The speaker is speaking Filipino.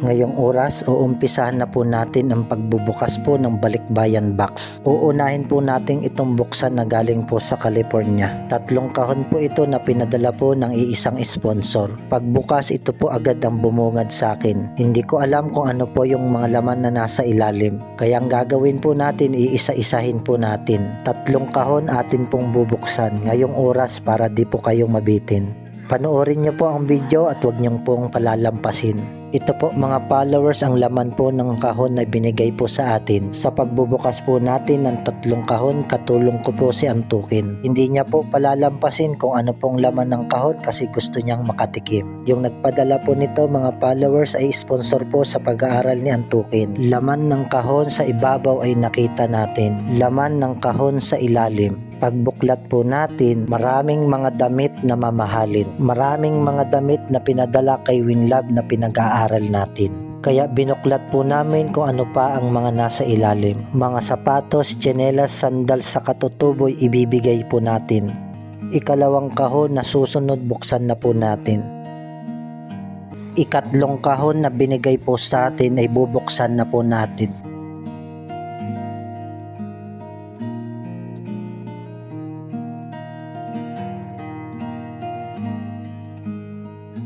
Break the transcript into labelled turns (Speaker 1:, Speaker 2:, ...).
Speaker 1: Ngayong oras, uumpisahan na po natin ang pagbubukas po ng Balikbayan Box. Uunahin po natin itong buksan na galing po sa California. 3 kahon po ito na pinadala po ng iisang sponsor. Pagbukas, ito po agad ang bumungad sa akin. Hindi ko alam kung ano po yung mga laman na nasa ilalim. Kaya ang gagawin po natin, iisa-isahin po natin. 3 kahon atin pong bubuksan ngayong oras para di po kayong mabitin. Panoorin niyo po ang video at huwag niyong pong palalampasin. Ito po mga followers ang laman po ng kahon na binigay po sa atin. Sa pagbubukas po natin ng 3 kahon, katulong ko po si Antukin. Hindi niya po palalampasin kung ano pong laman ng kahon kasi gusto niyang makatikim. Yung nagpadala po nito mga followers ay sponsor po sa pag-aaral ni Antukin. Laman ng kahon sa ibabaw ay nakita natin. Laman ng kahon sa ilalim. Pagbuklat po natin, maraming mga damit na mamahalin. Maraming mga damit na pinadala kay Winlove na pinag-aaral natin. Kaya binuklat po namin kung ano pa ang mga nasa ilalim. Mga sapatos, tsinelas, sandals sa katutuboy ibibigay po natin. 2 kahon na susunod buksan na po natin. 3 kahon na binigay po sa atin ay bubuksan na po natin.